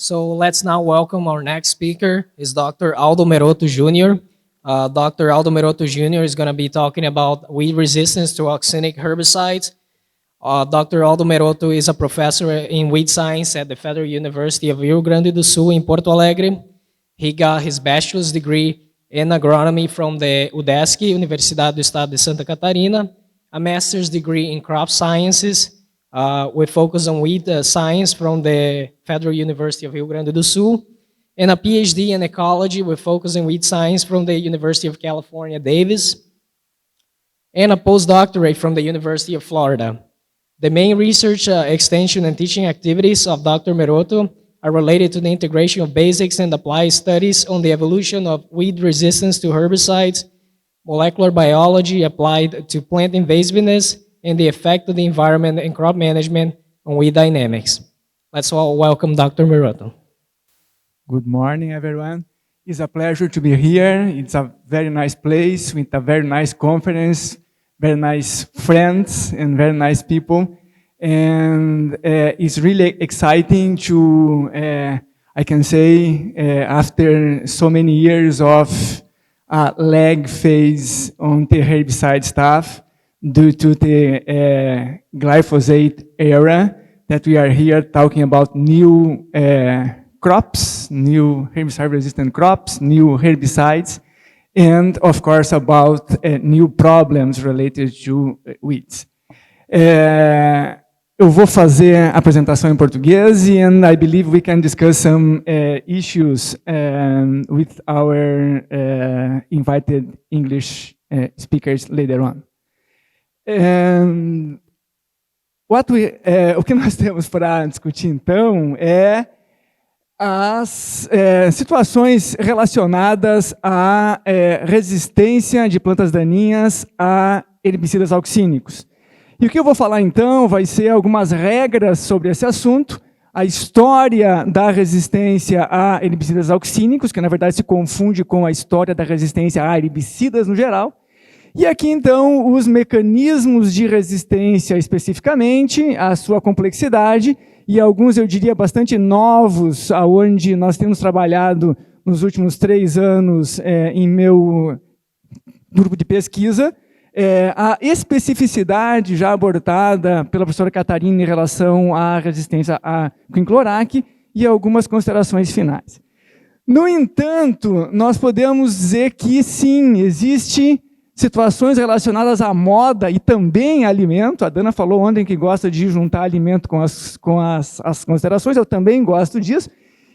So let's now welcome our next speaker, is Dr. Aldo Meroto Jr. Dr. Aldo Meroto Jr. is going to be talking about weed resistance to auxinic herbicides. Dr. Aldo Meroto is a professor in weed science at the Federal University of Rio Grande do Sul in Porto Alegre. He got his bachelor's degree in agronomy from the UDESC, Universidade do Estado de Santa Catarina, a master's degree in crop sciences with focus on weed science from the Federal University of Rio Grande do Sul, and a PhD in ecology with focus in weed science from the University of California, Davis, and a postdoctorate from the University of Florida. The main research, extension, and teaching activities of Dr. Meroto are related to the integration of basics and applied studies on the evolution of weed resistance to herbicides, molecular biology applied to plant invasiveness, and the effect of the environment and crop management on weed dynamics. Let's all welcome Dr. Meroto. Good morning, everyone. It's a pleasure to be here. It's a very nice place with a very nice conference, very nice friends, and very nice people. And it's really exciting to, I can say, after so many years of lag phase on the herbicide stuff, due to the glyphosate era, that we are here talking about new crops, new herbicide-resistant crops, new herbicides, and of course about new problems related to weeds. Eu vou fazer a apresentação em português, and I believe we can discuss some issues with our invited English speakers later on. O que nós temos para discutir, então, é as situações relacionadas à resistência de plantas daninhas a herbicidas auxínicos. E o que eu vou falar, então, vai ser algumas regras sobre esse assunto, a história da resistência a herbicidas auxínicos, que, na verdade, se confunde com a história da resistência a herbicidas no geral. E aqui, então, os mecanismos de resistência especificamente, a sua complexidade, e alguns, eu diria, bastante novos, onde nós temos trabalhado nos últimos 3 anos em meu grupo de pesquisa, a especificidade já abordada pela professora Catarina em relação à resistência a quinclorac e algumas considerações finais. No entanto, nós podemos dizer que, sim, existe situações relacionadas à moda e também a alimento. A Dana falou ontem que gosta de juntar alimento com as considerações, eu também gosto disso.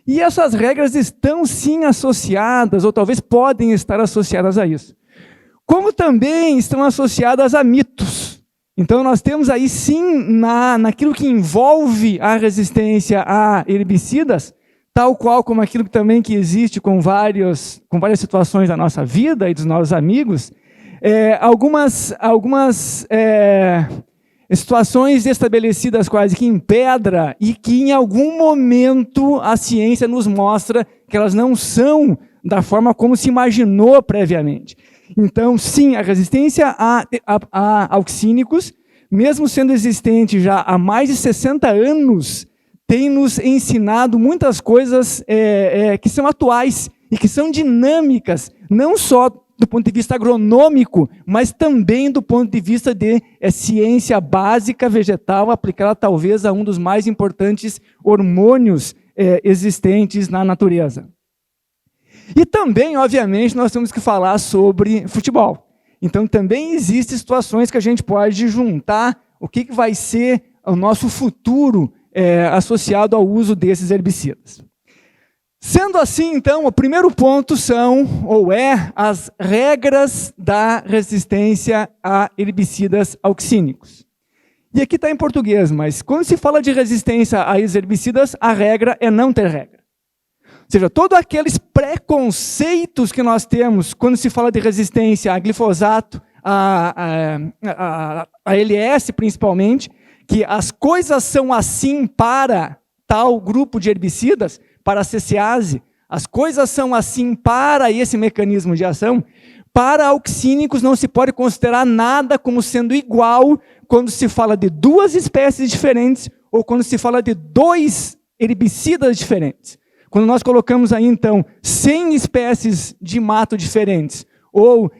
E essas regras estão sim associadas, ou talvez podem estar associadas a isso. Como também estão associadas a mitos. Então nós temos aí sim, naquilo que envolve a resistência a herbicidas, tal qual como aquilo também que existe com várias situações da nossa vida e dos nossos amigos, algumas situações estabelecidas quase que em pedra e que em algum momento a ciência nos mostra que elas não são da forma como se imaginou previamente. Então, sim, a resistência a auxínicos, mesmo sendo existente já há mais de 60 anos, tem nos ensinado muitas coisas que são atuais e que são dinâmicas, não só do ponto de vista agronômico, mas também do ponto de vista de ciência básica vegetal, aplicada talvez a um dos mais importantes hormônios existentes na natureza. E também, obviamente, nós temos que falar sobre futebol. Então, também existem situações que a gente pode juntar o que vai ser o nosso futuro associado ao uso desses herbicidas. Sendo assim, então, o primeiro ponto as regras da resistência a herbicidas auxínicos. E aqui está em português, mas quando se fala de resistência a herbicidas, a regra é não ter regra. Ou seja, todos aqueles preconceitos que nós temos quando se fala de resistência a glifosato, a LS principalmente, que as coisas são assim para tal grupo de herbicidas, para a CCase, as coisas são assim para esse mecanismo de ação, para auxínicos não se pode considerar nada como sendo igual quando se fala de 2 espécies diferentes ou quando se fala de 2 herbicidas diferentes. quando nós colocamos aí, então, 100 espécies de mato diferentes, ou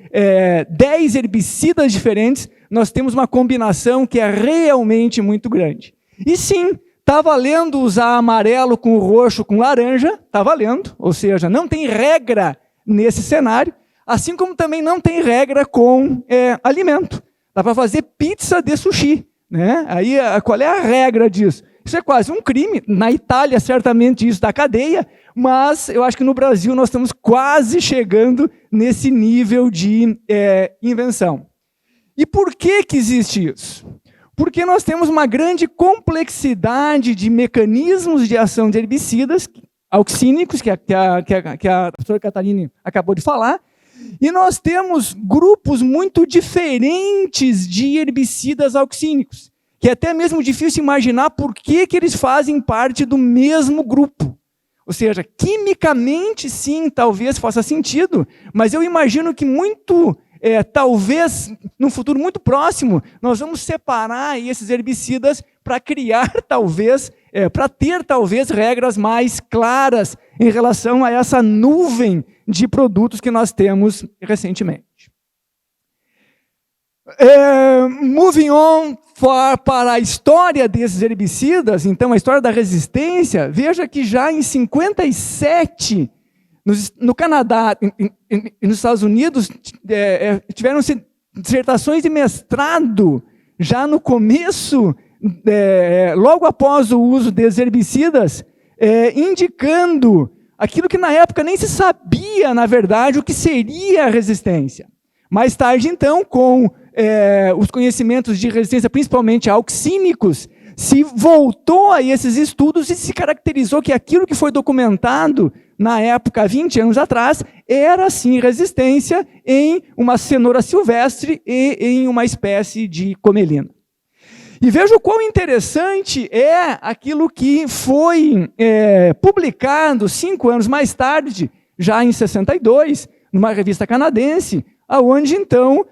10 herbicidas diferentes, nós temos uma combinação que é realmente muito grande. E sim, está valendo usar amarelo com roxo com laranja, está valendo, ou seja, não tem regra nesse cenário, assim como também não tem regra com alimento. Dá para fazer pizza de sushi, né? Aí, qual é a regra disso? Isso é quase um crime. Na Itália, certamente, isso dá cadeia, mas eu acho que no Brasil nós estamos quase chegando nesse nível de invenção. E por que existe isso? Porque nós temos uma grande complexidade de mecanismos de ação de herbicidas auxínicos, que a professora Catarina acabou de falar, e nós temos grupos muito diferentes de herbicidas auxínicos, que é até mesmo difícil imaginar por que eles fazem parte do mesmo grupo. Ou seja, quimicamente, sim, talvez faça sentido, mas eu imagino que talvez, num futuro muito próximo, nós vamos separar esses herbicidas para criar, talvez, para ter, talvez, regras mais claras em relação a essa nuvem de produtos que nós temos recentemente. Moving on para a história desses herbicidas, então a história da resistência, veja que já em 57, no Canadá e nos Estados Unidos, tiveram dissertações de mestrado já no começo, logo após o uso desses herbicidas, indicando aquilo que na época nem se sabia, na verdade, o que seria a resistência. Mais tarde, então, com os conhecimentos de resistência, principalmente auxínicos, se voltou a esses estudos e se caracterizou que aquilo que foi documentado na época, 20 anos atrás, era sim resistência em uma cenoura silvestre e em uma espécie de comelina. E veja o quão interessante é aquilo que foi publicado 5 anos mais tarde, já em 62, numa revista canadense, aonde então,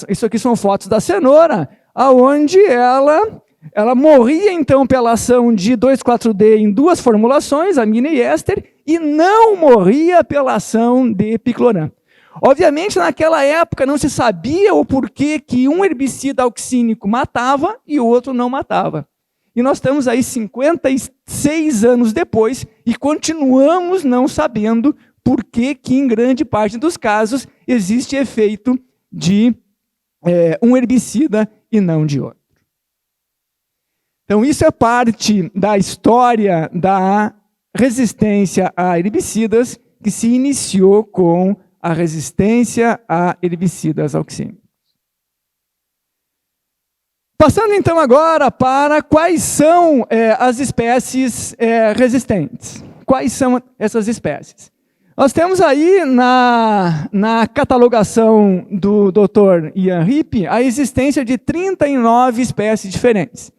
isso aqui são fotos da cenoura, aonde ela morria então pela ação de 2,4-D em 2 formulações, amina e éster, e não morria pela ação de picloram. Obviamente, naquela época não se sabia o porquê que um herbicida auxínico matava e o outro não matava. E nós estamos aí 56 anos depois e continuamos não sabendo por que em grande parte dos casos existe efeito de um herbicida e não de outro. Então, isso é parte da história da resistência a herbicidas que se iniciou com a resistência a herbicidas auxínicos. Passando então agora para quais são as espécies resistentes. Quais são essas espécies? Nós temos aí na catalogação do Dr. Ian Rippey a existência de 39 espécies diferentes.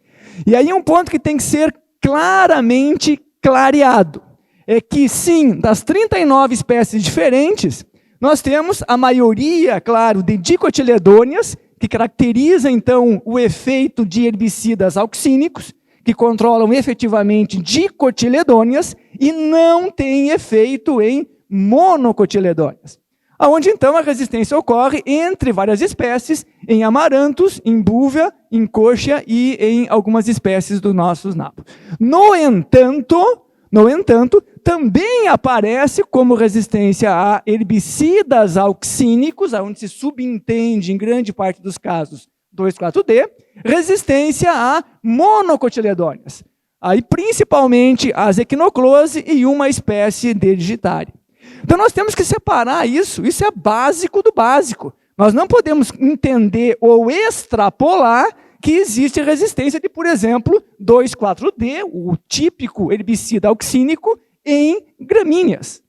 E aí um ponto que tem que ser claramente clareado é que sim, das 39 espécies diferentes, nós temos a maioria, claro, de dicotiledôneas, que caracteriza então o efeito de herbicidas auxínicos, que controlam efetivamente dicotiledôneas e não tem efeito em monocotiledôneas. Onde então a resistência ocorre entre várias espécies, em amarantos, em búvea, em coxa e em algumas espécies dos nossos nabos. No entanto, também aparece como resistência a herbicidas auxínicos, onde se subentende, em grande parte dos casos, 2,4-D, resistência a monocotiledôneas. Aí, principalmente, as equinoclose e uma espécie de digitária. Então, nós temos que separar isso é básico do básico. Nós não podemos entender ou extrapolar que existe resistência de, por exemplo, 2,4-D, o típico herbicida auxínico, em gramíneas.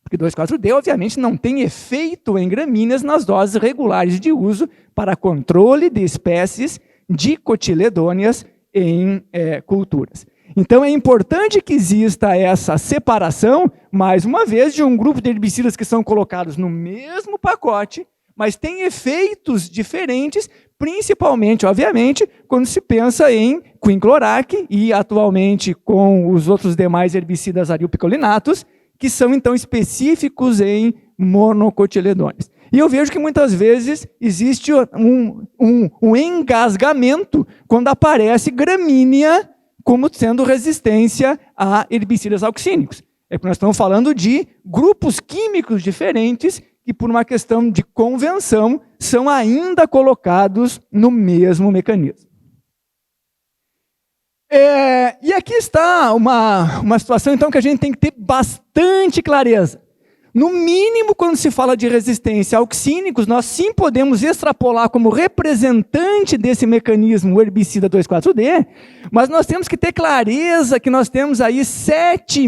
Porque 2,4-D, obviamente, não tem efeito em gramíneas nas doses regulares de uso para controle de espécies dicotiledôneas em culturas. Então, é importante que exista essa separação, mais uma vez, de um grupo de herbicidas que são colocados no mesmo pacote, mas tem efeitos diferentes, principalmente, obviamente, quando se pensa em quinclorac e, atualmente, com os outros demais herbicidas arylpicolinatos, que são, então, específicos em monocotiledones. E eu vejo que, muitas vezes, existe um engasgamento quando aparece gramínea como sendo resistência a herbicidas auxínicos. É porque nós estamos falando de grupos químicos diferentes que, por uma questão de convenção, são ainda colocados no mesmo mecanismo. E aqui está uma situação, então, que a gente tem que ter bastante clareza. No mínimo, quando se fala de resistência a auxínicos, nós sim podemos extrapolar como representante desse mecanismo o herbicida 2,4-D, mas nós temos que ter clareza que nós temos aí 7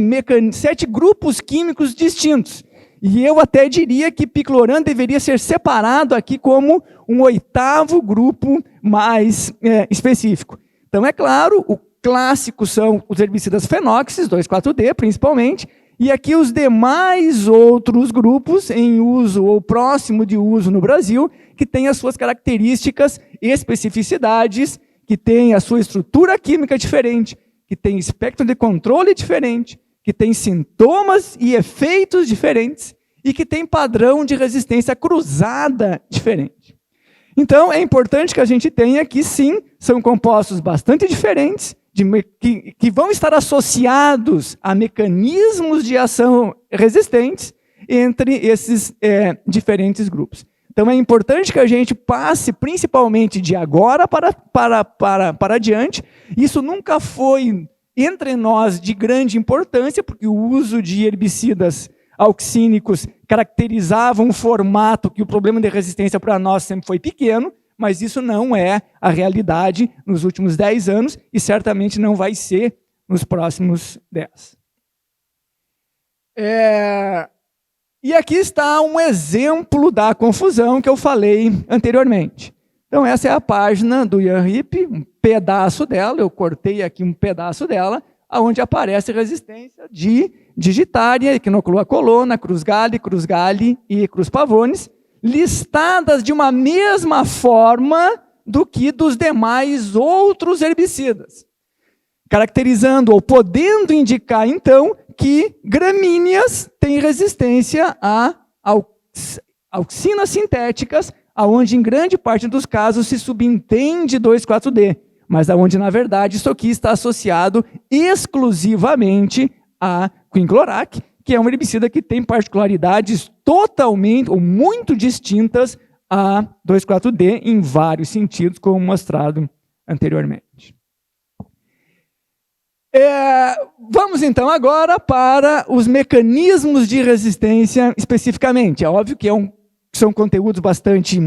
grupos químicos distintos. E eu até diria que picloram deveria ser separado aqui como um 8º grupo mais específico. Então, é claro, o clássico são os herbicidas fenóxis, 2,4-D principalmente, e aqui os demais outros grupos em uso ou próximo de uso no Brasil, que têm as suas características e especificidades, que têm a sua estrutura química diferente, que têm espectro de controle diferente, que têm sintomas e efeitos diferentes e que têm padrão de resistência cruzada diferente. Então, é importante que a gente tenha que, sim, são compostos bastante diferentes, que vão estar associados a mecanismos de ação resistentes entre esses diferentes grupos. Então, é importante que a gente passe, principalmente de agora para adiante. Isso nunca foi, entre nós, de grande importância, porque o uso de herbicidas auxínicos caracterizava um formato que o problema de resistência para nós sempre foi pequeno, mas isso não é a realidade nos últimos 10 anos e certamente não vai ser nos próximos 10. E aqui está um exemplo da confusão que eu falei anteriormente. Então, essa é a página do Ian Ripp, um pedaço dela, eu cortei aqui um pedaço dela, onde aparece resistência de digitária, equinocolona, cruz-Galli e cruz-Pavones, listadas de uma mesma forma do que dos demais outros herbicidas, caracterizando ou podendo indicar, então, que gramíneas têm resistência a auxinas sintéticas, onde, em grande parte dos casos, se subentende 2,4-D, mas onde, na verdade, isso aqui está associado exclusivamente a quinclorac, que é um herbicida que tem particularidades totalmente ou muito distintas a 2,4-D em vários sentidos, como mostrado anteriormente. Vamos então agora para os mecanismos de resistência especificamente. É óbvio que são conteúdos bastante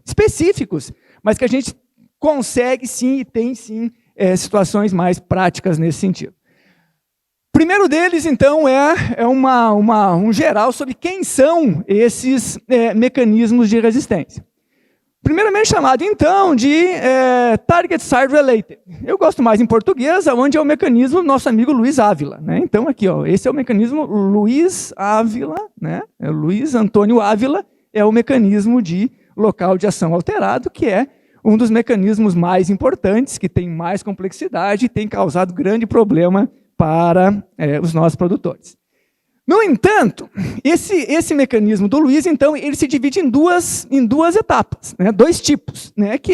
específicos, mas que a gente consegue sim e tem sim situações mais práticas nesse sentido. O primeiro deles, então, é um geral sobre quem são esses mecanismos de resistência. Primeiramente chamado, então, de Target Site Related. Eu gosto mais em português, onde é o mecanismo do nosso amigo Luiz Ávila. Né? Então, aqui, ó, esse é o mecanismo Luiz Ávila, né? Luiz Antônio Ávila, é o mecanismo de local de ação alterado, que é um dos mecanismos mais importantes, que tem mais complexidade e tem causado grande problema para os nossos produtores. No entanto, esse mecanismo do Luiz, então, ele se divide em duas etapas, né? 2 tipos, né? Que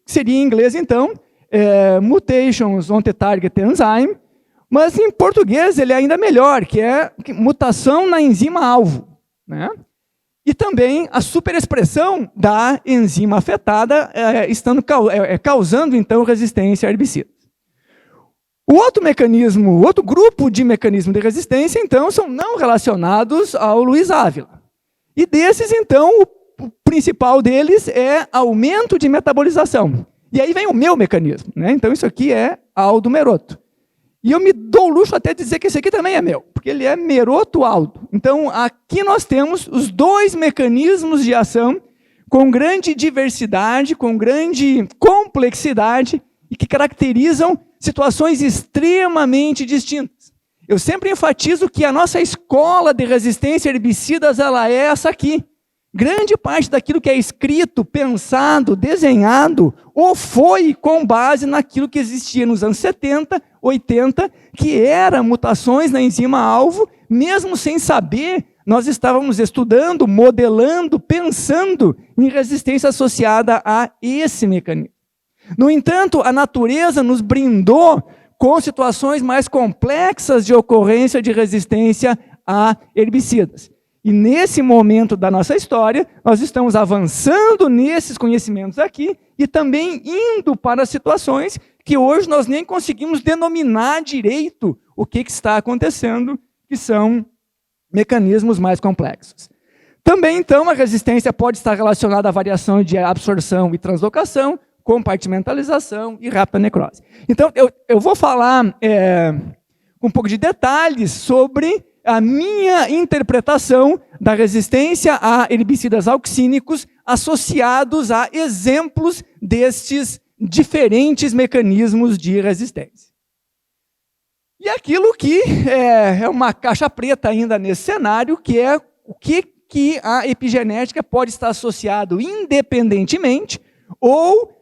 seria em inglês, então, mutations on the target enzyme, mas em português ele é ainda melhor, que é mutação na enzima-alvo, né? E também a superexpressão da enzima afetada, causando, então, resistência a herbicidas. O outro grupo de mecanismos de resistência, então, são não relacionados ao Luiz Ávila. E desses, então, o principal deles é aumento de metabolização. E aí vem o meu mecanismo, né? Então, isso aqui é Aldo Meroto. E eu me dou o luxo até de dizer que esse aqui também é meu, porque ele é Meroto Aldo. Então, aqui nós temos os 2 mecanismos de ação com grande diversidade, com grande complexidade e que caracterizam situações extremamente distintas. Eu sempre enfatizo que a nossa escola de resistência a herbicidas, ela é essa aqui. Grande parte daquilo que é escrito, pensado, desenhado, ou foi com base naquilo que existia nos anos 70, 80, que era mutações na enzima-alvo, mesmo sem saber, nós estávamos estudando, modelando, pensando em resistência associada a esse mecanismo. No entanto, a natureza nos brindou com situações mais complexas de ocorrência de resistência a herbicidas. E nesse momento da nossa história, nós estamos avançando nesses conhecimentos aqui e também indo para situações que hoje nós nem conseguimos denominar direito o que está acontecendo, que são mecanismos mais complexos. Também, então, a resistência pode estar relacionada à variação de absorção e translocação, compartimentalização e rápida necrose. Então, eu vou falar com um pouco de detalhes sobre a minha interpretação da resistência a herbicidas auxínicos associados a exemplos destes diferentes mecanismos de resistência. E aquilo que é uma caixa preta ainda nesse cenário, que é o que a epigenética pode estar associado independentemente ou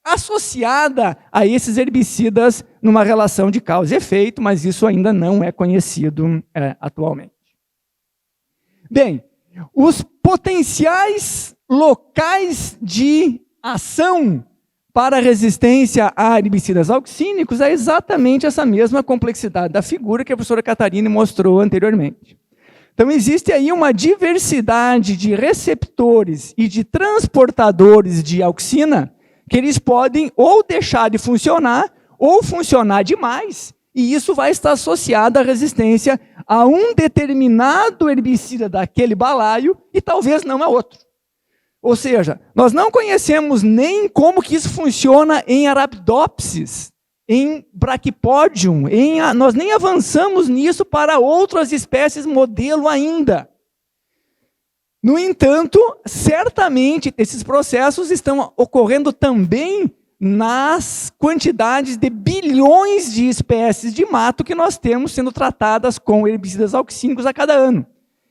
associada a esses herbicidas numa relação de causa e efeito, mas isso ainda não é conhecido atualmente. Bem, os potenciais locais de ação para a resistência a herbicidas auxínicos é exatamente essa mesma complexidade da figura que a professora Catarina mostrou anteriormente. Então, existe aí uma diversidade de receptores e de transportadores de auxina que eles podem ou deixar de funcionar ou funcionar demais, e isso vai estar associado à resistência a um determinado herbicida daquele balaio e talvez não a outro. Ou seja, nós não conhecemos nem como que isso funciona em Arabidopsis, em Brachypodium, nós nem avançamos nisso para outras espécies modelo ainda. No entanto, certamente esses processos estão ocorrendo também nas quantidades de bilhões de espécies de mato que nós temos sendo tratadas com herbicidas auxínicos a cada ano.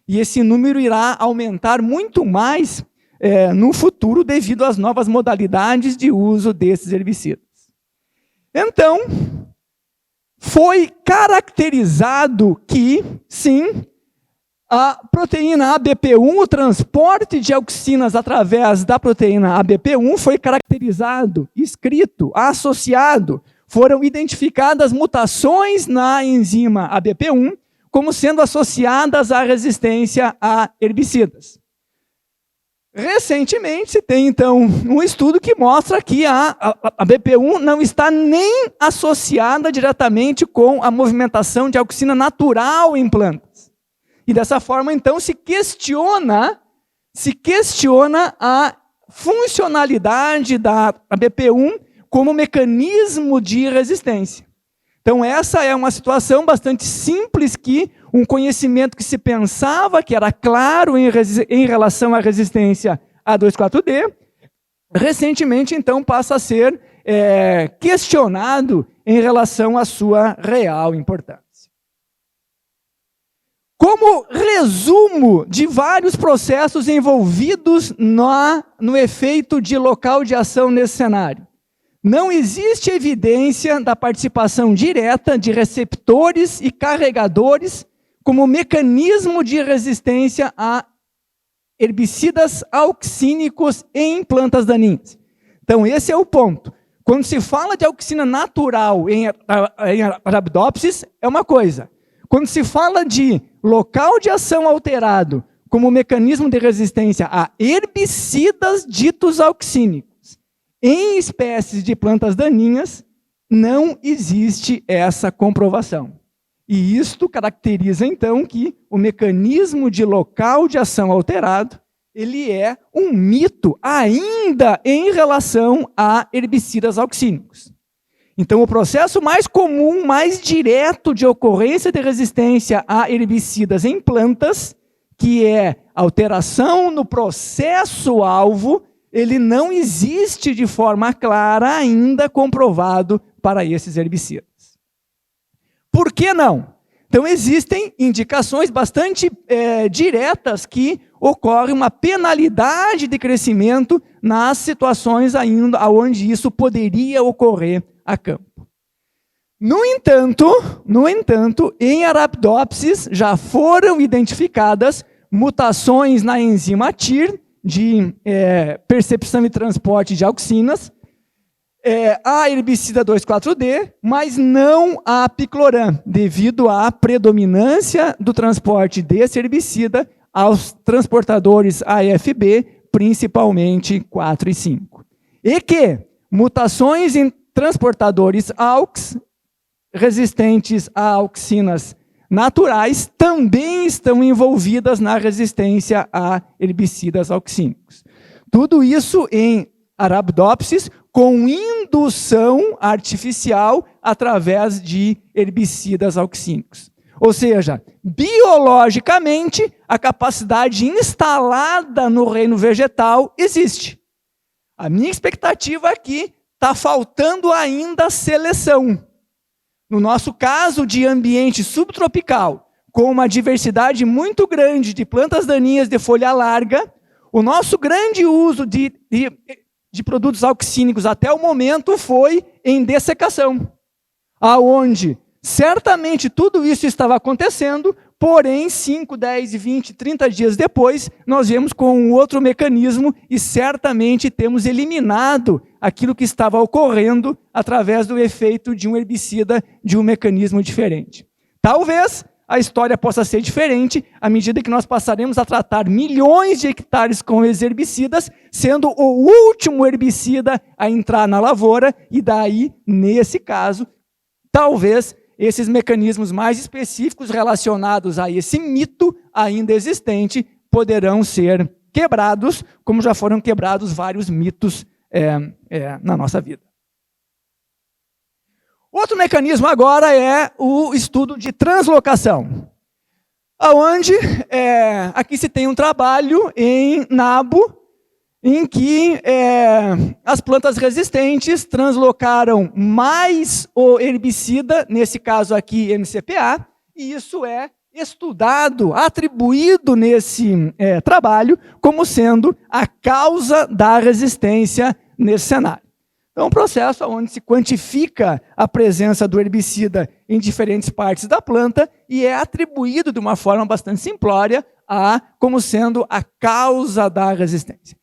E esse número irá aumentar muito mais no futuro devido às novas modalidades de uso desses herbicidas. Então, foi caracterizado que, sim, a proteína ABP1, o transporte de auxinas através da proteína ABP1 foi caracterizado, escrito, associado, foram identificadas mutações na enzima ABP1 como sendo associadas à resistência a herbicidas. Recentemente, se tem, então, um estudo que mostra que a BP1 não está nem associada diretamente com a movimentação de auxina natural em plantas. E dessa forma, então, se questiona a funcionalidade da BP1 como mecanismo de resistência. Então, essa é uma situação bastante simples que um conhecimento que se pensava que era claro em relação à resistência a 2,4-D, recentemente, então, passa a ser questionado em relação à sua real importância. Como resumo de vários processos envolvidos no efeito de local de ação nesse cenário, não existe evidência da participação direta de receptores e carregadores como mecanismo de resistência a herbicidas auxínicos em plantas daninhas. Então, esse é o ponto. Quando se fala de auxina natural em Arabidopsis, é uma coisa. Quando se fala de local de ação alterado como mecanismo de resistência a herbicidas ditos auxínicos em espécies de plantas daninhas, não existe essa comprovação. E isto caracteriza, então, que o mecanismo de local de ação alterado, ele é um mito ainda em relação a herbicidas auxínicos. Então, o processo mais comum, mais direto de ocorrência de resistência a herbicidas em plantas, que é alteração no processo-alvo, ele não existe de forma clara ainda comprovado para esses herbicidas. por que não? Então, existem indicações bastante diretas que ocorre uma penalidade de crescimento nas situações ainda onde isso poderia ocorrer a campo. No entanto, em Arabidopsis já foram identificadas mutações na enzima TYR, de percepção e transporte de auxinas, a herbicida 2,4-D, mas não a picloram, devido à predominância do transporte desse herbicida aos transportadores AFB, principalmente 4 e 5. E que mutações em transportadores AUX, resistentes a auxinas naturais, também estão envolvidas na resistência a herbicidas auxínicos. Tudo isso em Arabidopsis com indução artificial através de herbicidas auxínicos. Ou seja, biologicamente, a capacidade instalada no reino vegetal existe. A minha expectativa aqui está faltando ainda seleção. No nosso caso de ambiente subtropical, com uma diversidade muito grande de plantas daninhas de folha larga, o nosso grande uso de produtos auxínicos até o momento foi em dessecação, aonde certamente tudo isso estava acontecendo, porém 5, 10, 20, 30 dias depois, nós viemos com um outro mecanismo e certamente temos eliminado aquilo que estava ocorrendo através do efeito de um herbicida de um mecanismo diferente. Talvez a história possa ser diferente à medida que nós passaremos a tratar milhões de hectares com esses herbicidas, sendo o último herbicida a entrar na lavoura, e daí, nesse caso, talvez esses mecanismos mais específicos relacionados a esse mito ainda existente poderão ser quebrados, como já foram quebrados vários mitos na nossa vida. Outro mecanismo agora é o estudo de translocação, onde aqui se tem um trabalho em nabo, em que as plantas resistentes translocaram mais o herbicida, nesse caso aqui MCPA, e isso é estudado, atribuído nesse trabalho como sendo a causa da resistência nesse cenário. Então, um processo onde se quantifica a presença do herbicida em diferentes partes da planta e é atribuído de uma forma bastante simplória como sendo a causa da resistência.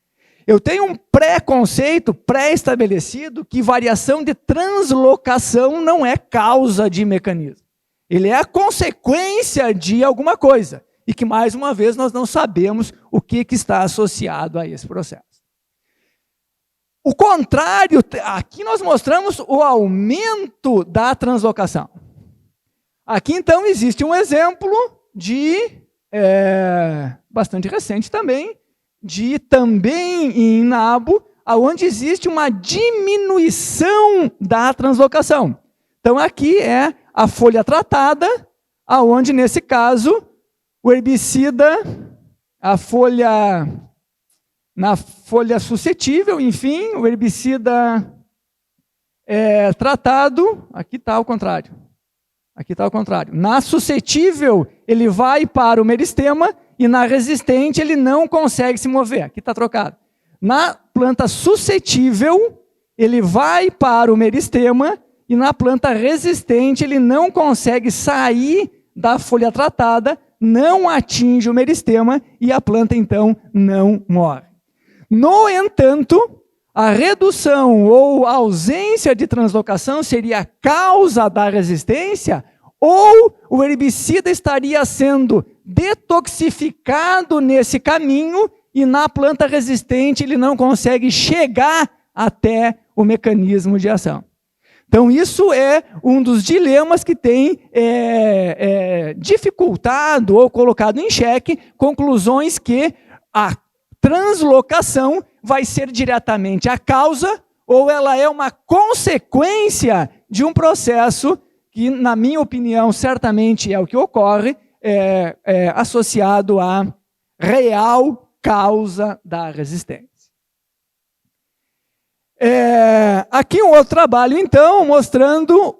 Eu tenho um pré-conceito pré-estabelecido que variação de translocação não é causa de mecanismo. Ele é a consequência de alguma coisa. E que, mais uma vez, nós não sabemos o que está associado a esse processo. O contrário, aqui nós mostramos o aumento da translocação. Aqui, então, existe um exemplo bastante recente também, também em nabo, onde existe uma diminuição da translocação. Então, aqui é a folha tratada, onde, nesse caso, o herbicida, na folha suscetível, enfim, o herbicida tratado, aqui está ao contrário. Aqui está ao contrário. Na suscetível, ele vai para o meristema, e na resistente ele não consegue se mover. Aqui está trocado. Na planta suscetível, ele vai para o meristema, e na planta resistente ele não consegue sair da folha tratada, não atinge o meristema, e a planta então não morre. No entanto, a redução ou ausência de translocação seria a causa da resistência, ou o herbicida estaria sendo detoxificado nesse caminho e na planta resistente ele não consegue chegar até o mecanismo de ação. Então, isso é um dos dilemas que tem dificultado ou colocado em xeque conclusões que a translocação vai ser diretamente a causa ou ela é uma consequência de um processo que, na minha opinião, certamente é o que ocorre, associado à real causa da resistência. Aqui um outro trabalho, então, mostrando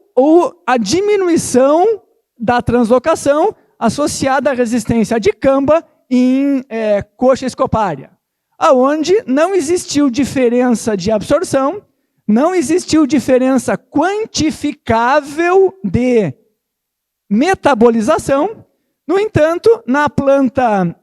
a diminuição da translocação associada à resistência à dicamba em coxa escopária, aonde não existiu diferença de absorção, não existiu diferença quantificável de metabolização. No entanto, na planta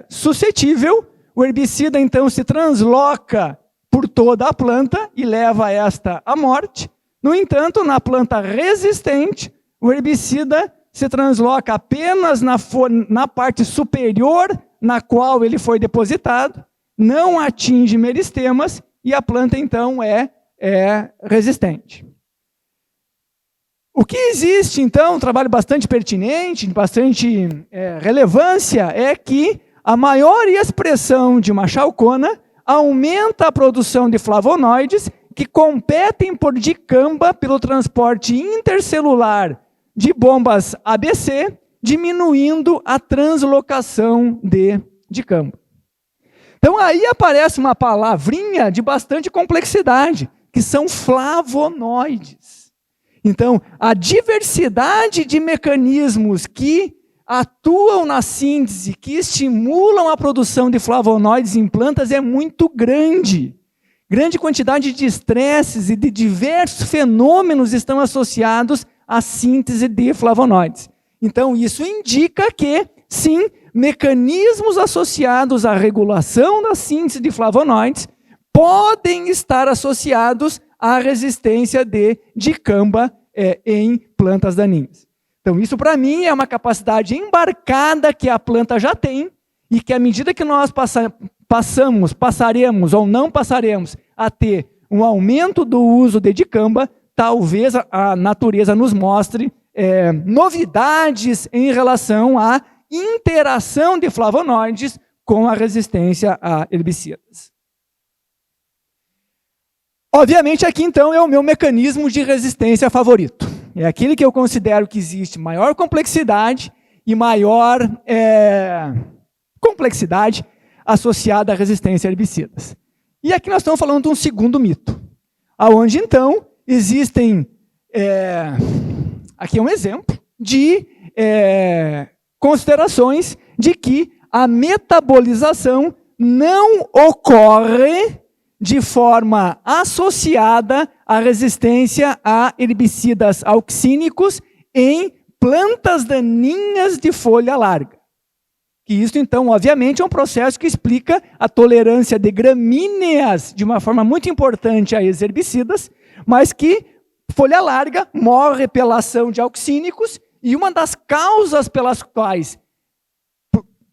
suscetível, o herbicida então se transloca por toda a planta e leva esta à morte. No entanto, na planta resistente, o herbicida se transloca apenas na parte superior na qual ele foi depositado, não atinge meristemas e a planta então é resistente. O que existe, então, um trabalho bastante pertinente, de bastante relevância, é que a maior expressão de uma chalcona aumenta a produção de flavonoides que competem por dicamba pelo transporte intercelular de bombas ABC, diminuindo a translocação de dicamba. Então aí aparece uma palavrinha de bastante complexidade, que são flavonoides. Então, a diversidade de mecanismos que atuam na síntese, que estimulam a produção de flavonoides em plantas é muito grande. Grande quantidade de estresses e de diversos fenômenos estão associados à síntese de flavonoides. Então, isso indica que, sim, mecanismos associados à regulação da síntese de flavonoides podem estar associados à resistência de dicamba em plantas daninhas. Então, isso para mim é uma capacidade embarcada que a planta já tem e que à medida que nós passaremos ou não passaremos a ter um aumento do uso de dicamba, talvez a natureza nos mostre novidades em relação à interação de flavonoides com a resistência a herbicidas. Obviamente, aqui então é o meu mecanismo de resistência favorito. É aquele que eu considero que existe maior complexidade e maior complexidade associada à resistência a herbicidas. E aqui nós estamos falando de um segundo mito, aonde então existem, aqui é um exemplo de considerações de que a metabolização não ocorre de forma associada à resistência a herbicidas auxínicos em plantas daninhas de folha larga. Que isso, então, obviamente, é um processo que explica a tolerância de gramíneas de uma forma muito importante a esses herbicidas, mas que folha larga morre pela ação de auxínicos e uma das causas pelas quais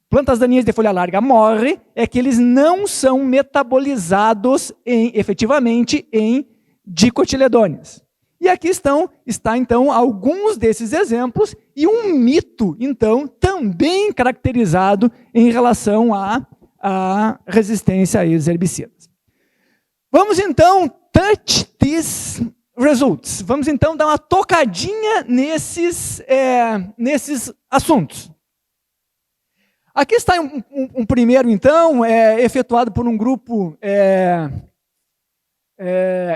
plantas daninhas de folha larga morrem é que eles não são metabolizados efetivamente em dicotiledôneas. E aqui está então alguns desses exemplos e um mito, então, também caracterizado em relação à resistência a esses herbicidas. Vamos então touch these results. Vamos então dar uma tocadinha nesses assuntos. Aqui está um primeiro, então, efetuado por um grupo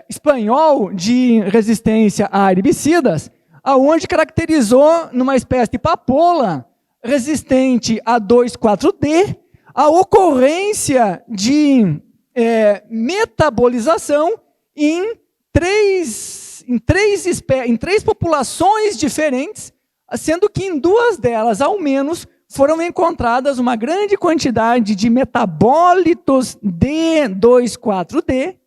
espanhol de resistência a herbicidas, aonde caracterizou numa espécie de papoula resistente a 2,4-D a ocorrência de metabolização em três populações diferentes, sendo que em duas delas, ao menos, foram encontradas uma grande quantidade de metabólitos de 2,4-D,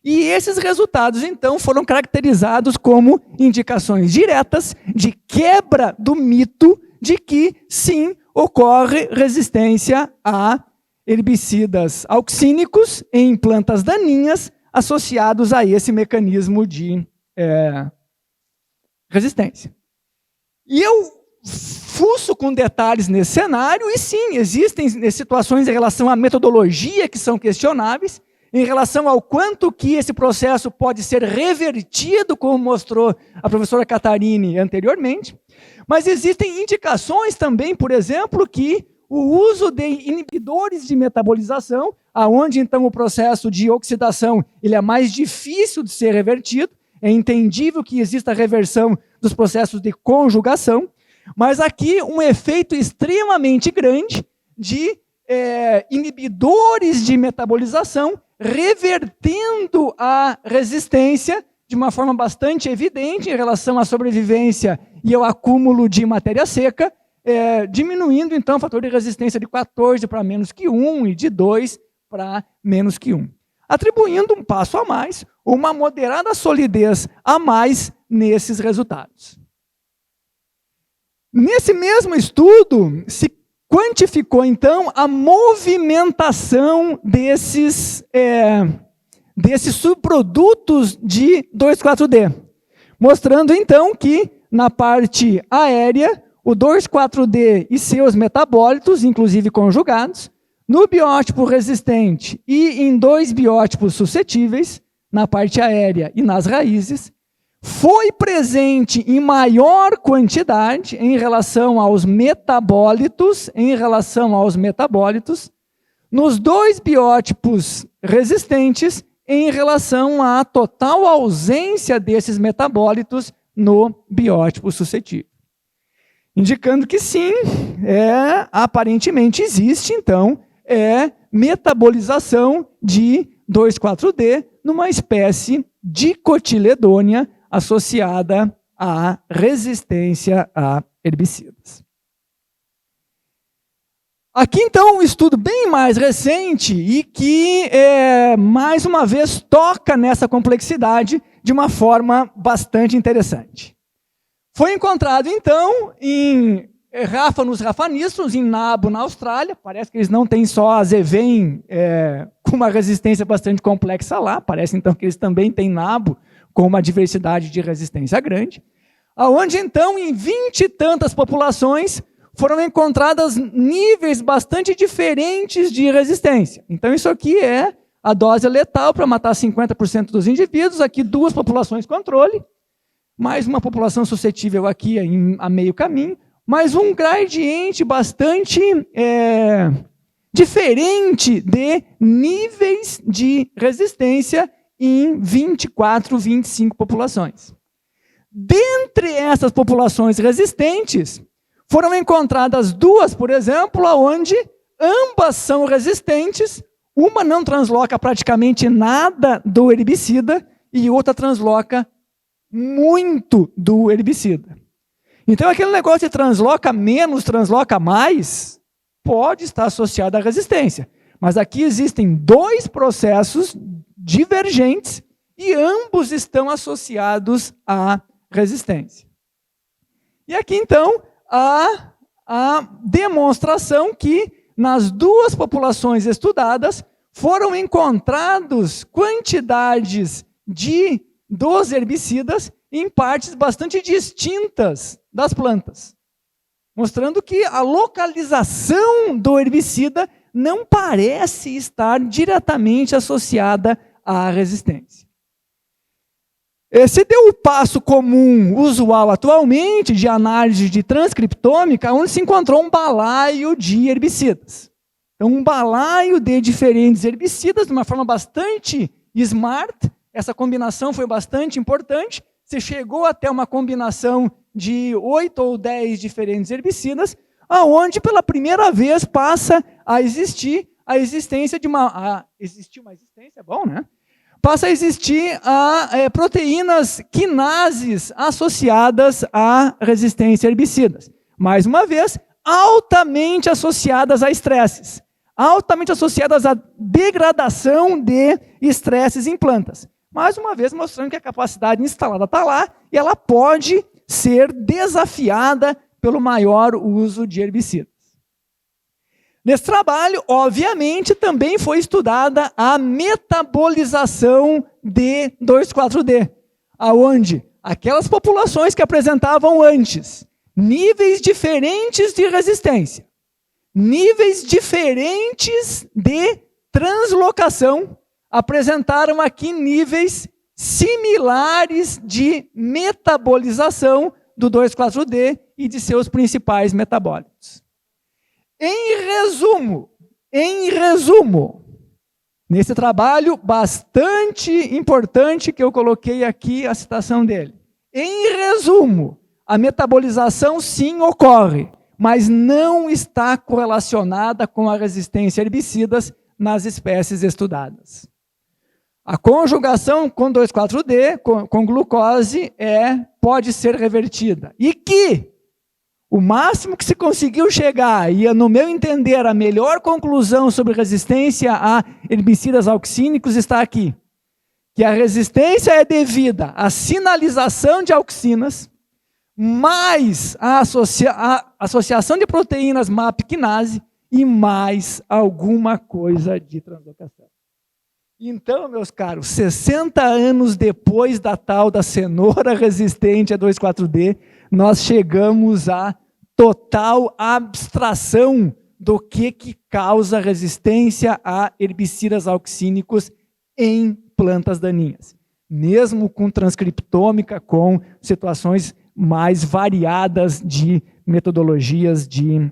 e esses resultados, então, foram caracterizados como indicações diretas de quebra do mito de que, sim, ocorre resistência a herbicidas auxínicos em plantas daninhas associados a esse mecanismo de resistência. E eu fuço com detalhes nesse cenário, e sim, existem situações em relação à metodologia que são questionáveis, em relação ao quanto que esse processo pode ser revertido, como mostrou a professora Catarine anteriormente, mas existem indicações também, por exemplo, que o uso de inibidores de metabolização, aonde então o processo de oxidação ele é mais difícil de ser revertido, é entendível que exista reversão dos processos de conjugação, Mas aqui um efeito extremamente grande de inibidores de metabolização, revertendo a resistência de uma forma bastante evidente em relação à sobrevivência e ao acúmulo de matéria seca, diminuindo então o fator de resistência de 14 para menos que 1 e de 2 para menos que 1. Atribuindo um passo a mais, uma moderada solidez a mais nesses resultados. Nesse mesmo estudo, se quantificou, então, a movimentação desses subprodutos de 2,4-D, mostrando, então, que na parte aérea, o 2,4-D e seus metabólitos, inclusive conjugados, no biótipo resistente e em 2 biótipos suscetíveis, na parte aérea e nas raízes, foi presente em maior quantidade em relação aos metabólitos, nos 2 biótipos resistentes em relação à total ausência desses metabólitos no biótipo suscetível. Indicando que sim, aparentemente existe, então, metabolização de 2,4-D numa espécie dicotiledônea associada à resistência a herbicidas. Aqui, então, um estudo bem mais recente e que, mais uma vez, toca nessa complexidade de uma forma bastante interessante. Foi encontrado, então, em Raphanus raphanistrum, em nabo, na Austrália. Parece que eles não têm só a Zeven com uma resistência bastante complexa lá. Parece, então, que eles também têm nabo com uma diversidade de resistência grande. Onde, então, em 20 e tantas populações, foram encontradas níveis bastante diferentes de resistência. Então, isso aqui é a dose letal para matar 50% dos indivíduos. Aqui, 2 populações controle. Mais uma população suscetível aqui a meio caminho. Mas um gradiente bastante diferente de níveis de resistência em 24, 25 populações. Dentre essas populações resistentes, foram encontradas 2, por exemplo, onde ambas são resistentes, uma não transloca praticamente nada do herbicida e outra transloca muito do herbicida. Então, aquele negócio de transloca menos, transloca mais, pode estar associado à resistência. Mas aqui existem 2 processos divergentes e ambos estão associados à resistência. E aqui, então, a demonstração que nas 2 populações estudadas foram encontrados quantidades dos herbicidas em partes bastante distintas das plantas, mostrando que a localização do herbicida não parece estar diretamente associada à resistência. Se deu o passo comum usual atualmente de análise de transcriptômica, onde se encontrou um balaio de herbicidas. Então, um balaio de diferentes herbicidas, de uma forma bastante smart. Essa combinação foi bastante importante. Você chegou até uma combinação de 8 ou 10 diferentes herbicidas, aonde pela primeira vez passa a existir a existência de passa a existir proteínas quinases associadas à resistência a herbicidas. Mais uma vez, altamente associadas a estresses, altamente associadas à degradação de estresses em plantas. Mais uma vez, mostrando que a capacidade instalada está lá e ela pode ser desafiada pelo maior uso de herbicidas. Nesse trabalho, obviamente, também foi estudada a metabolização de 2,4-D, aonde aquelas populações que apresentavam antes níveis diferentes de resistência, níveis diferentes de translocação, apresentaram aqui níveis similares de metabolização do 2,4-D e de seus principais metabólitos. Em resumo, nesse trabalho bastante importante que eu coloquei aqui a citação dele, em resumo, a metabolização sim ocorre, mas não está correlacionada com a resistência a herbicidas nas espécies estudadas. A conjugação com 2,4-D, com glucose, pode ser revertida. E que o máximo que se conseguiu chegar, e no meu entender, a melhor conclusão sobre resistência a herbicidas auxínicos está aqui. Que a resistência é devida à sinalização de auxinas, mais a associação de proteínas MAP-quinase e mais alguma coisa de translocação. Então, meus caros, 60 anos depois da tal da cenoura resistente a 2,4-D, nós chegamos à total abstração do que causa resistência a herbicidas auxínicos em plantas daninhas. Mesmo com transcriptômica, com situações mais variadas de metodologias de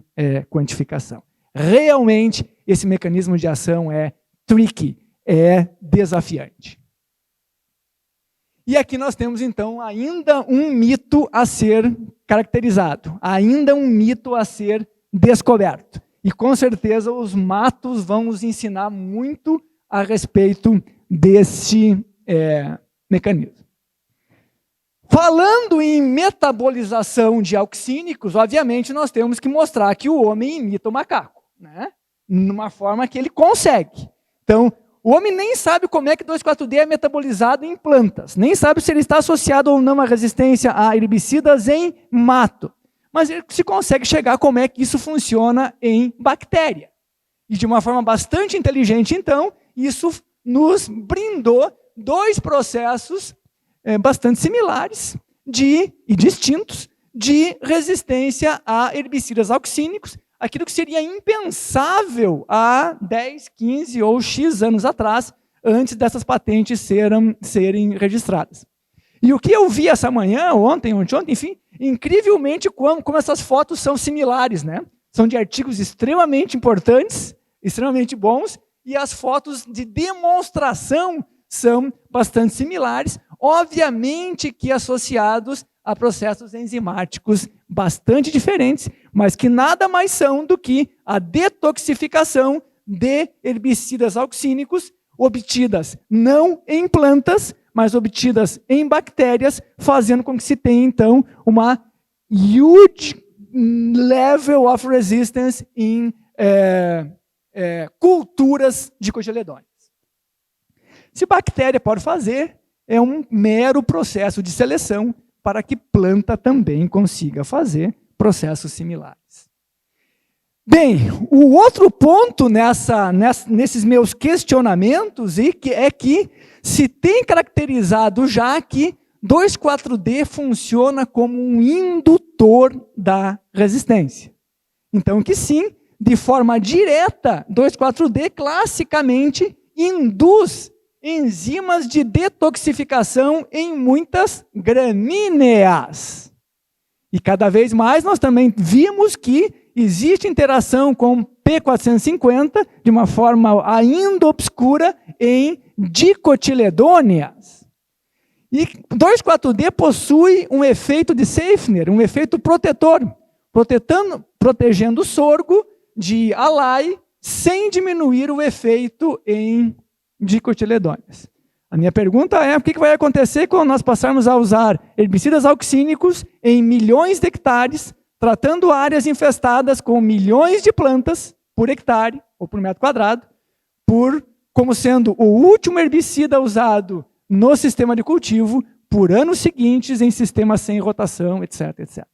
quantificação. Realmente, esse mecanismo de ação é tricky, é desafiante. E aqui nós temos, então, ainda um mito a ser caracterizado, ainda um mito a ser descoberto. E, com certeza, os matos vão nos ensinar muito a respeito desse mecanismo. Falando em metabolização de auxínicos, obviamente nós temos que mostrar que o homem imita o macaco, né? Numa forma que ele consegue. Então, o homem nem sabe como é que 2,4-D é metabolizado em plantas, nem sabe se ele está associado ou não à resistência a herbicidas em mato, mas ele se consegue chegar a como é que isso funciona em bactéria. E de uma forma bastante inteligente, então, isso nos brindou dois processos bastante similares e distintos de resistência a herbicidas auxínicos, aquilo que seria impensável há 10, 15 ou X anos atrás, antes dessas patentes serem registradas. E o que eu vi essa manhã, ontem, enfim, incrivelmente como essas fotos são similares, né? São de artigos extremamente importantes, extremamente bons, e as fotos de demonstração são bastante similares, obviamente que associados a processos enzimáticos bastante diferentes, mas que nada mais são do que a detoxificação de herbicidas auxínicos obtidas não em plantas, mas obtidas em bactérias, fazendo com que se tenha, então, uma huge level of resistance em culturas de cotiledôneas. Se bactéria pode fazer, é um mero processo de seleção para que planta também consiga fazer processos similares. Bem, o outro ponto nesses meus questionamentos é que se tem caracterizado já que 2,4-D funciona como um indutor da resistência. Então, que sim, de forma direta, 2,4-D classicamente induz enzimas de detoxificação em muitas gramíneas. E cada vez mais nós também vimos que existe interação com P450 de uma forma ainda obscura em dicotiledôneas. E 2,4-D possui um efeito de Safner, um efeito protetor, protegendo o sorgo de Alai sem diminuir o efeito em dicotiledôneas. A minha pergunta é: o que vai acontecer quando nós passarmos a usar herbicidas auxínicos em milhões de hectares, tratando áreas infestadas com milhões de plantas por hectare ou por metro quadrado, como sendo o último herbicida usado no sistema de cultivo por anos seguintes em sistemas sem rotação, etc, etc.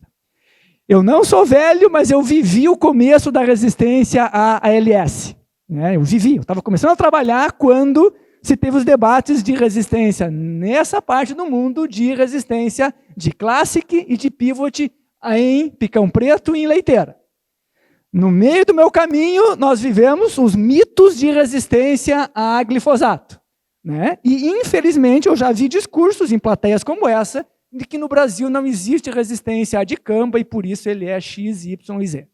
Eu não sou velho, mas eu vivi o começo da resistência à ALS. Eu estava começando a trabalhar quando se teve os debates de resistência nessa parte do mundo, de resistência de Classic e de Pivot em picão preto e em leiteira. No meio do meu caminho, nós vivemos os mitos de resistência a glifosato. E, infelizmente, eu já vi discursos em plateias como essa, de que no Brasil não existe resistência a dicamba e por isso ele é X, Y e Z.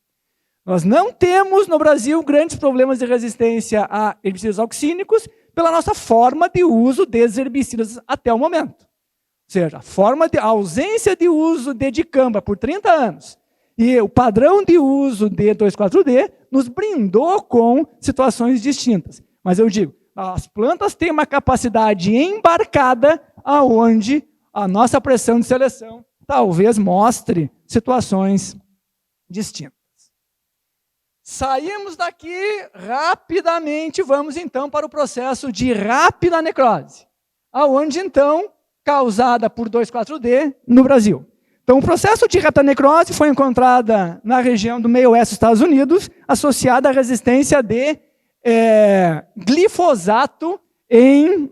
Nós não temos no Brasil grandes problemas de resistência a herbicidas auxínicos pela nossa forma de uso desses herbicidas até o momento. seja, a ausência de uso de dicamba por 30 anos e o padrão de uso de 2,4-D nos brindou com situações distintas. Mas eu digo, as plantas têm uma capacidade embarcada aonde a nossa pressão de seleção talvez mostre situações distintas. Saímos daqui rapidamente, vamos então para o processo de rápida necrose, aonde então causada por 2,4-D no Brasil. Então, o processo de rápida necrose foi encontrada na região do meio oeste dos Estados Unidos, associada à resistência de glifosato em...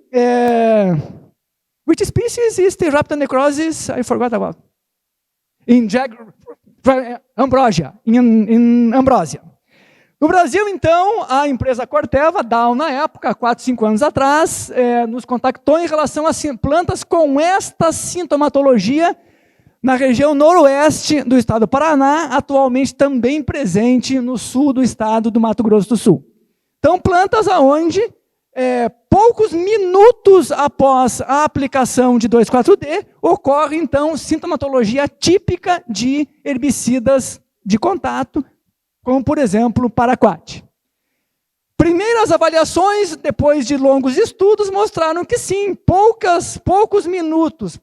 which species is the rapid necrosis? I forgot about. Ambrosia. In Ambrosia. No Brasil, então, a empresa Corteva, Dow, na época, 4, 5 anos atrás, nos contactou em relação a plantas com esta sintomatologia na região noroeste do estado do Paraná, atualmente também presente no sul do estado do Mato Grosso do Sul. Então, plantas aonde, poucos minutos após a aplicação de 2,4-D, ocorre, então, sintomatologia típica de herbicidas de contato, como, por exemplo, paraquat. Primeiras avaliações, depois de longos estudos, mostraram que sim, poucos minutos,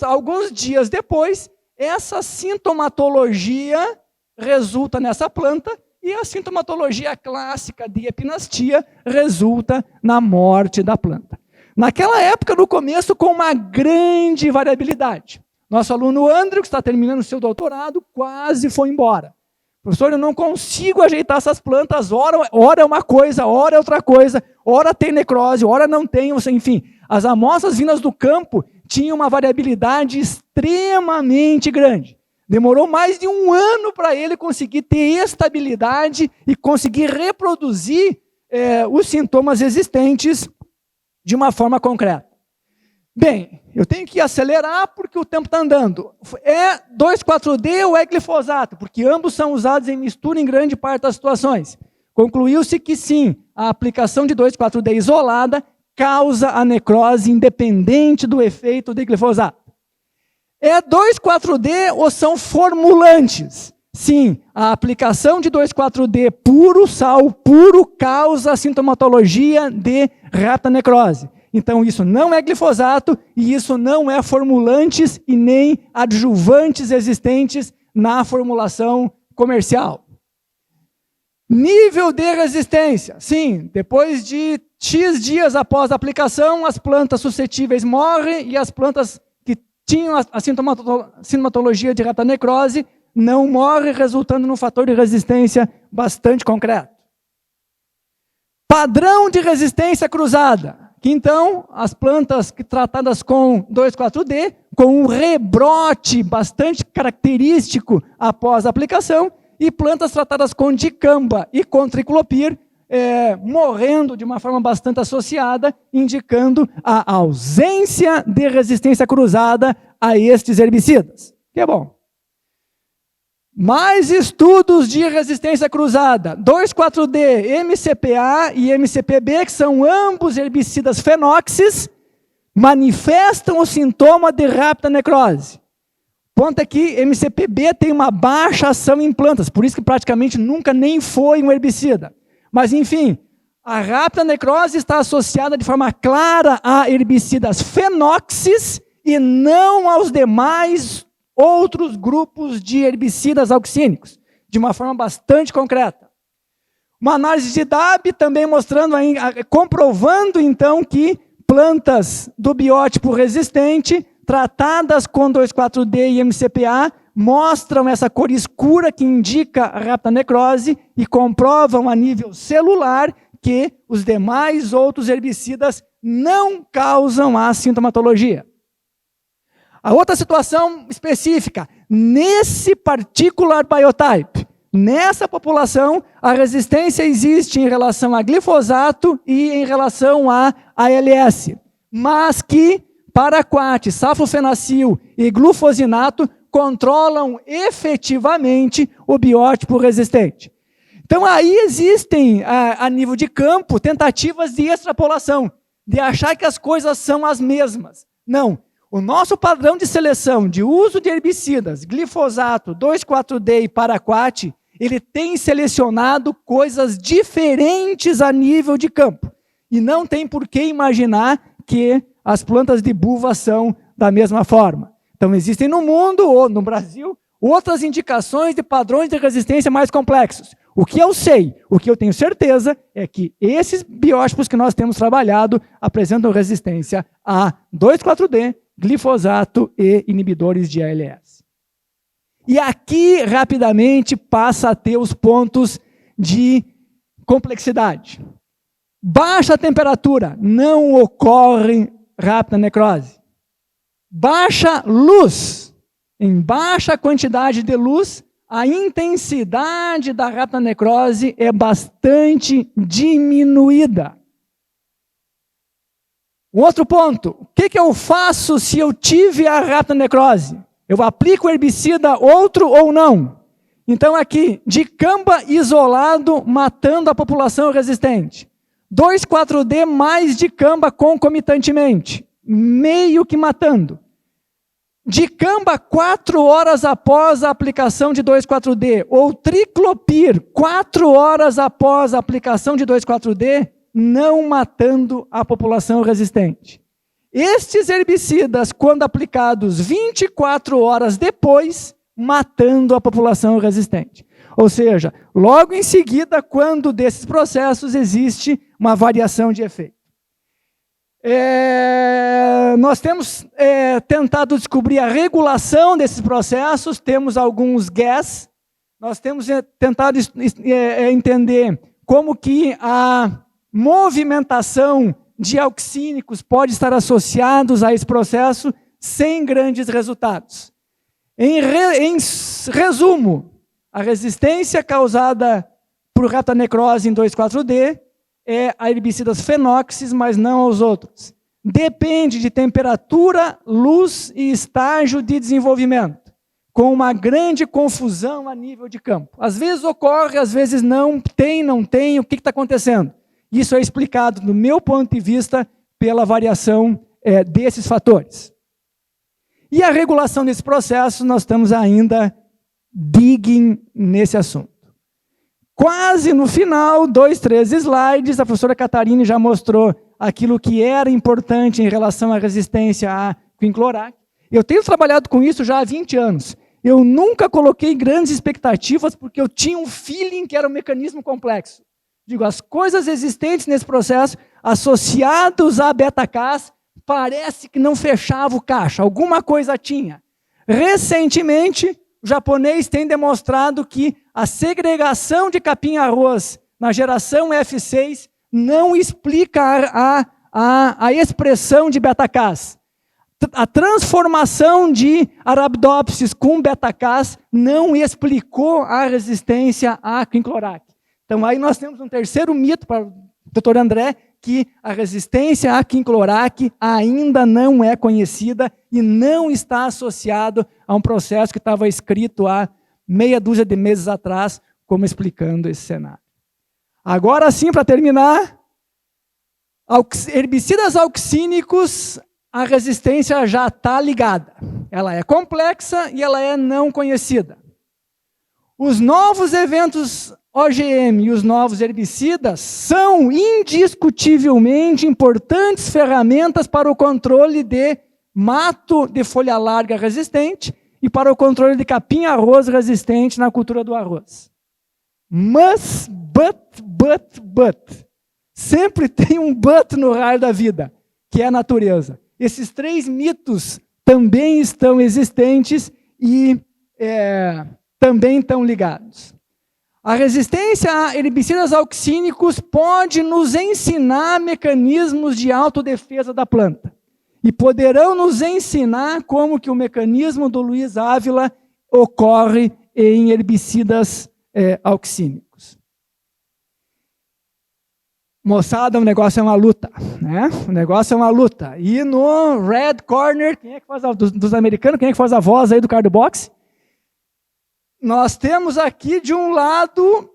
alguns dias depois, essa sintomatologia resulta nessa planta e a sintomatologia clássica de epinastia resulta na morte da planta. Naquela época, no começo, com uma grande variabilidade. Nosso aluno Andrew, que está terminando o seu doutorado, quase foi embora. Professor, eu não consigo ajeitar essas plantas, ora é uma coisa, ora é outra coisa, ora tem necrose, ora não tem, enfim. As amostras vindas do campo tinham uma variabilidade extremamente grande. Demorou mais de 1 ano para ele conseguir ter estabilidade e conseguir reproduzir os sintomas existentes de uma forma concreta. Bem, eu tenho que acelerar porque o tempo está andando. É 2,4-D ou é glifosato? Porque ambos são usados em mistura em grande parte das situações. Concluiu-se que sim, a aplicação de 2,4-D isolada causa a necrose independente do efeito de glifosato. É 2,4-D ou são formulantes? Sim, a aplicação de 2,4-D puro, sal puro, causa a sintomatologia de rápida necrose. Então, isso não é glifosato e isso não é formulantes e nem adjuvantes existentes na formulação comercial. Nível de resistência. Sim, depois de X dias após a aplicação, as plantas suscetíveis morrem e as plantas que tinham a sintomatologia de rápida necrose não morrem, resultando num fator de resistência bastante concreto. Padrão de resistência cruzada. Que então, as plantas tratadas com 2,4-D, com um rebrote bastante característico após a aplicação, e plantas tratadas com dicamba e com triclopir, morrendo de uma forma bastante associada, indicando a ausência de resistência cruzada a estes herbicidas. Que é bom. Mais estudos de resistência cruzada, 2,4-D, MCPA e MCPB, que são ambos herbicidas fenóxis, manifestam o sintoma de rápida necrose. Ponto é que MCPB tem uma baixa ação em plantas, por isso que praticamente nunca nem foi um herbicida. Mas enfim, a rápida necrose está associada de forma clara a herbicidas fenóxis e não aos demais outros grupos de herbicidas auxínicos, de uma forma bastante concreta. Uma análise de DAB também mostrando, comprovando então que plantas do biótipo resistente, tratadas com 2,4-D e MCPA, mostram essa cor escura que indica a rápida necrose e comprovam a nível celular que os demais outros herbicidas não causam a sintomatologia. A outra situação específica, nesse particular biotype, nessa população, a resistência existe em relação a glifosato e em relação a ALS, mas que paraquat, saflofenacil e glufosinato controlam efetivamente o biótipo resistente. Então aí existem, a nível de campo, tentativas de extrapolação, de achar que as coisas são as mesmas. Não. O nosso padrão de seleção de uso de herbicidas, glifosato, 2,4-D e paraquat, ele tem selecionado coisas diferentes a nível de campo. E não tem por que imaginar que as plantas de buva são da mesma forma. Então, existem no mundo, ou no Brasil, outras indicações de padrões de resistência mais complexos. O que eu sei, o que eu tenho certeza, é que esses biótipos que nós temos trabalhado apresentam resistência a 2,4-D, glifosato e inibidores de ALS. E aqui, rapidamente, passa a ter os pontos de complexidade. Baixa temperatura, não ocorre rápida necrose. Baixa luz, em baixa quantidade de luz, a intensidade da rápida necrose é bastante diminuída. Um outro ponto, o que eu faço se eu tive a rápida necrose? Eu aplico herbicida outro ou não? Então aqui, dicamba isolado matando a população resistente. 2,4-D mais dicamba concomitantemente, meio que matando. Dicamba 4 horas após a aplicação de 2,4-D, ou triclopir 4 horas após a aplicação de 2,4-D, não matando a população resistente. Estes herbicidas, quando aplicados 24 horas depois, matando a população resistente. Ou seja, logo em seguida, quando desses processos existe uma variação de efeito. Nós temos tentado descobrir a regulação desses processos, temos alguns GAS, nós temos tentado entender como que a movimentação de auxínicos pode estar associados a esse processo sem grandes resultados. Em resumo, a resistência causada por rápida necrose em 2,4-D é a herbicidas fenóxis, mas não aos outros. Depende de temperatura, luz e estágio de desenvolvimento, com uma grande confusão a nível de campo. Às vezes ocorre, às vezes não tem, o que está acontecendo? Isso é explicado, do meu ponto de vista, pela variação desses fatores. E a regulação desse processo, nós estamos ainda digging nesse assunto. Quase no final, 2, 3 slides, a professora Catarina já mostrou aquilo que era importante em relação à resistência a quinclorac. Eu tenho trabalhado com isso já há 20 anos. Eu nunca coloquei grandes expectativas porque eu tinha um feeling que era um mecanismo complexo. Digo, as coisas existentes nesse processo, associados à beta-Cas, parece que não fechava o caixa, alguma coisa tinha. Recentemente, o japonês tem demonstrado que a segregação de capim-arroz na geração F6 não explica a expressão de beta-Cas. A transformação de Arabidopsis com beta-Cas não explicou a resistência a quinclorac. Então aí nós temos um terceiro mito para o Dr. André, que a resistência a quinclorac ainda não é conhecida e não está associado a um processo que estava escrito há meia dúzia de meses atrás, como explicando esse cenário. Agora sim, para terminar, herbicidas auxínicos, a resistência já está ligada. Ela é complexa e ela é não conhecida. Os novos eventos OGM e os novos herbicidas são indiscutivelmente importantes ferramentas para o controle de mato de folha larga resistente e para o controle de capim-arroz resistente na cultura do arroz. Mas, but. Sempre tem um but no raio da vida, que é a natureza. Esses 3 mitos também estão existentes e também estão ligados. A resistência a herbicidas auxínicos pode nos ensinar mecanismos de autodefesa da planta. E poderão nos ensinar como que o mecanismo do Luiz Ávila ocorre em herbicidas auxínicos. Moçada, o negócio é uma luta, né? O negócio é uma luta. E no Red Corner, quem é que faz dos americanos, quem é que faz a voz aí do card box? Nós temos aqui, de um lado,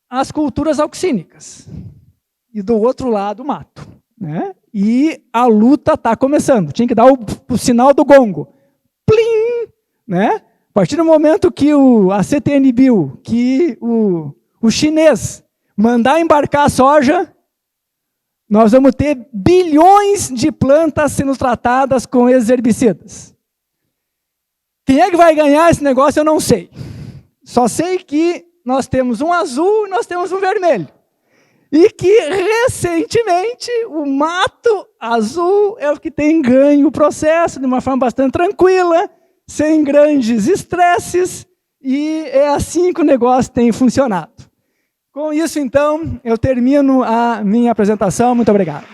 as culturas auxínicas. E do outro lado, o mato. Né? e a luta está começando. Tinha que dar o sinal do gongo. Plim! Né? A partir do momento que a CTN-Bio, que o chinês mandar embarcar a soja, nós vamos ter bilhões de plantas sendo tratadas com esses herbicidas. Quem é que vai ganhar esse negócio, eu não sei. Só sei que nós temos um azul e nós temos um vermelho. E que, recentemente, o mato azul é o que tem ganho o processo de uma forma bastante tranquila, sem grandes estresses, e é assim que o negócio tem funcionado. Com isso, então, eu termino a minha apresentação. Muito obrigado.